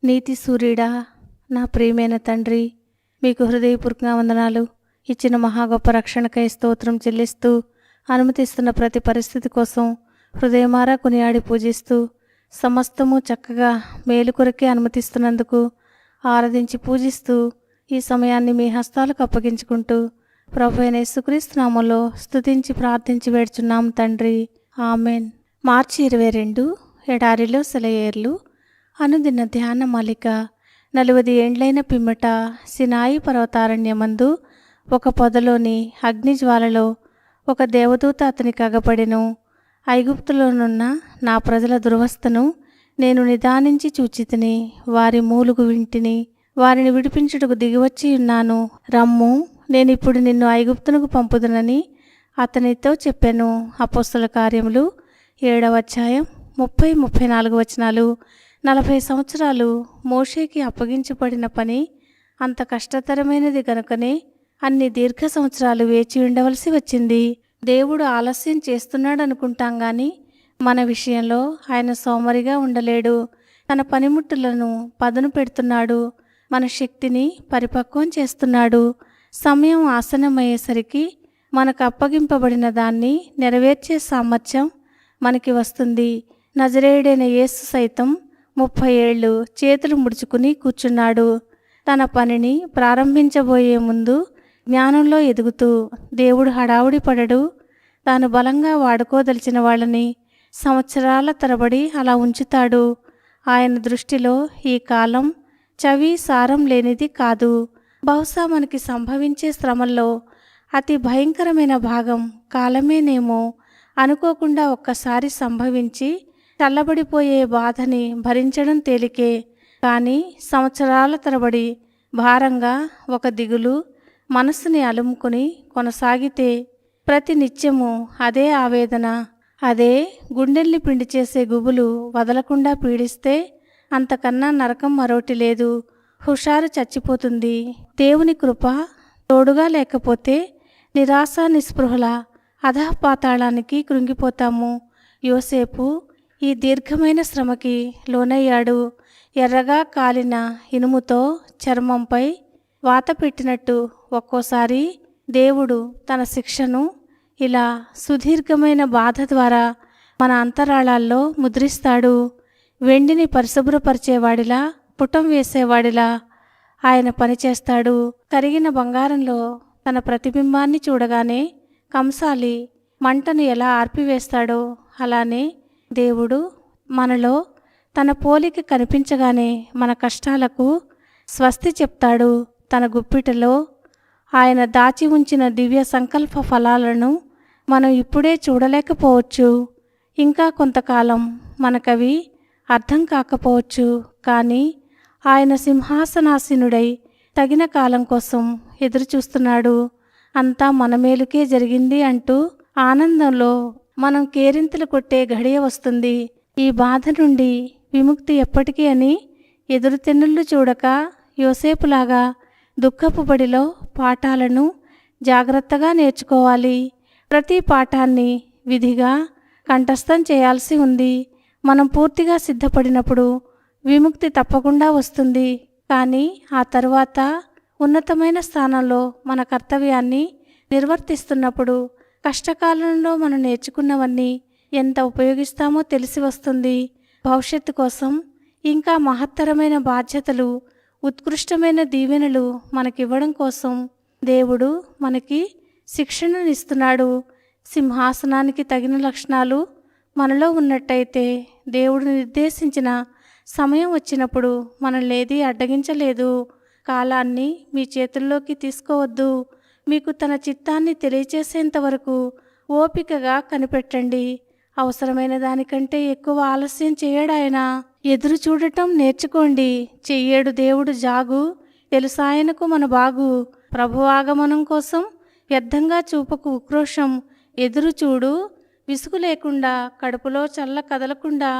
నీతి సూర్యుడా, నా ప్రియమైన తండ్రి, మీకు హృదయపూర్వకంగా వందనాలు. ఇచ్చిన మహా గొప్ప రక్షణకై స్తోత్రం చెల్లిస్తూ, అనుమతిస్తున్న ప్రతి పరిస్థితి కోసం హృదయమారా కొనియాడి పూజిస్తూ, సమస్తము చక్కగా మేలు కొరకే అనుమతిస్తున్నందుకు ఆరాధించి పూజిస్తూ, ఈ సమయాన్ని మీ హస్తాలకు అప్పగించుకుంటూ ప్రభువైన యేసుక్రీస్తు నామములో స్తుతించి ప్రార్థించి వేడుచున్నాం తండ్రి, ఆమెన్. మార్చి 22 ఎడారిలో సెలయేర్లు అనుదిన ధ్యాన మాలిక. 40 ఏండ్లైన పిమ్మట సినాయి పర్వతారణ్యమందు ఒక పొదలోని అగ్నిజ్వాలలో ఒక దేవదూత అతనికి అగపడెను. ఐగుప్తులోనున్న నా ప్రజల దురవస్థను నేను నిదానించి చూచితిని, వారి మూలుగు వింటిని, వారిని విడిపించుటకు దిగివచ్చి ఉన్నాను. రమ్ము, నేనిప్పుడు నిన్ను ఐగుప్తునకు పంపుదునని అతనితో చెప్పాను. అపోస్తల కార్యములు 7వ అధ్యాయం 30-34 వచనాలు. 40 సంవత్సరాలు మోషేకి అప్పగించబడిన పని అంత కష్టతరమైనది గనుకనే అన్ని దీర్ఘ సంవత్సరాలు వేచి ఉండవలసి వచ్చింది. దేవుడు ఆలస్యం చేస్తున్నాడు అనుకుంటాం గాని మన విషయంలో ఆయన సోమరిగా ఉండలేడు. తన పనిముట్టులను పదును పెడుతున్నాడు, మన శక్తిని పరిపక్వం చేస్తున్నాడు. సమయం ఆసన్నమయ్యేసరికి మనకు అప్పగింపబడిన దాన్ని నెరవేర్చే సామర్థ్యం మనకి వస్తుంది. నజరేయుడైన యేసు సైతం 30 ఏళ్ళు చేతులు ముడుచుకుని కూర్చున్నాడు. తన పనిని ప్రారంభించబోయే ముందు జ్ఞానంలో ఎదుగుతూ దేవుడు హడావుడి పడడు. తాను బలంగా వాడుకోదలిచిన వాళ్ళని సంవత్సరాల తరబడి అలా ఉంచుతాడు. ఆయన దృష్టిలో ఈ కాలం చవి సారం లేనిది కాదు. బహుశా మనకి సంభవించే శ్రమల్లో అతి భయంకరమైన భాగం కాలమేనేమో. అనుకోకుండా ఒక్కసారి సంభవించి చల్లబడిపోయే బాధని భరించడం తేలికే, కానీ సంవత్సరాల తరబడి భారంగా ఒక దిగులు మనస్సుని అలుముకుని కొనసాగితే ప్రతి నిత్యము అదే ఆవేదన, అదే గుండెల్ని పిండి చేసే గుబులు వదలకుండా పీడిస్తే అంతకన్నా నరకం మరోటి లేదు. హుషారు చచ్చిపోతుంది. దేవుని కృప తోడుగా లేకపోతే నిరాశ నిస్పృహల అధఃపాతాళానికి కృంగిపోతాము. యోసేపు ఈ దీర్ఘమైన శ్రమకి లోనయ్యాడు. ఎర్రగా కాలిన ఇనుముతో చర్మంపై వాత పెట్టినట్టు ఒక్కోసారి దేవుడు తన శిక్షను ఇలా సుదీర్ఘమైన బాధ ద్వారా మన అంతరాళాల్లో ముద్రిస్తాడు. వెండిని పరిశుభ్రపరిచేవాడిలా, పుటం వేసేవాడిలా ఆయన పనిచేస్తాడు. కరిగిన బంగారంలో తన ప్రతిబింబాన్ని చూడగానే కంసాలి మంటను ఎలా ఆర్పివేస్తాడో అలానే దేవుడు మనలో తన పోలిక కనిపించగానే మన కష్టాలకు స్వస్తి చెప్తాడు. తన గుప్పిటలో ఆయన దాచి ఉంచిన దివ్య సంకల్ప ఫలాలను మనం ఇప్పుడే చూడలేకపోవచ్చు. ఇంకా కొంతకాలం మనకవి అర్థం కాకపోవచ్చు. కానీ ఆయన సింహాసనాసీనుడై తగిన కాలం కోసం ఎదురుచూస్తున్నాడు. అంతా మన మేలుకే జరిగింది అంటూ ఆనందంలో మనం కేరింతలు కొట్టే ఘడియ వస్తుంది. ఈ బాధ నుండి విముక్తి ఎప్పటికీ అని ఎదురుతెన్నుళ్ళు చూడక యోసేపులాగా దుఃఖపు బడిలో పాఠాలను జాగ్రత్తగా నేర్చుకోవాలి. ప్రతి పాఠాన్ని విధిగా కంఠస్థం చేయాల్సి ఉంది. మనం పూర్తిగా సిద్ధపడినప్పుడు విముక్తి తప్పకుండా వస్తుంది. కానీ ఆ తరువాత ఉన్నతమైన స్థానంలో మన కర్తవ్యాన్ని నిర్వర్తిస్తున్నప్పుడు కష్టకాలంలో మనం నేర్చుకున్నవన్నీ ఎంత ఉపయోగిస్తామో తెలిసి వస్తుంది. భవిష్యత్తు కోసం ఇంకా మహత్తరమైన బాధ్యతలు, ఉత్కృష్టమైన దీవెనలు మనకివ్వడం కోసం దేవుడు మనకి శిక్షణనిస్తున్నాడు. సింహాసనానికి తగిన లక్షణాలు మనలో ఉన్నట్టయితే దేవుడు నిర్దేశించిన సమయం వచ్చినప్పుడు మనల్నేది అడ్డగించలేదు. కాలాన్ని మీ చేతుల్లోకి తీసుకోవద్దు. మీకు తన చిత్తాన్ని తెలియచేసేంత వరకు ఓపికగా కనిపెట్టండి. అవసరమైన దానికంటే ఎక్కువ ఆలస్యం చేయడాయన. ఎదురు చూడటం నేర్చుకోండి. చెయ్యేడు దేవుడు జాగు, తెలుసాయనకు మన బాగు. ప్రభువాగమనం కోసం వ్యర్థంగా చూపకు ఉక్రోషం. ఎదురు చూడు, విసుగు లేకుండా, కడుపులో చల్ల కదలకుండా.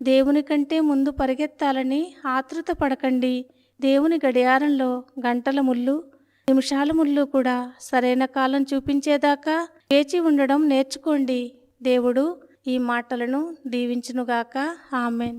దేవుని కంటే ముందు పరిగెత్తాలని ఆతృత పడకండి. దేవుని గడియారంలో గంటల ముళ్ళు, నిమిషాల ముళ్ళు కూడా సరైన కాలం చూపించేదాకా వేచి ఉండడం నేర్చుకోండి. దేవుడు ఈ మాటలను దీవించునుగాక. ఆమెన్.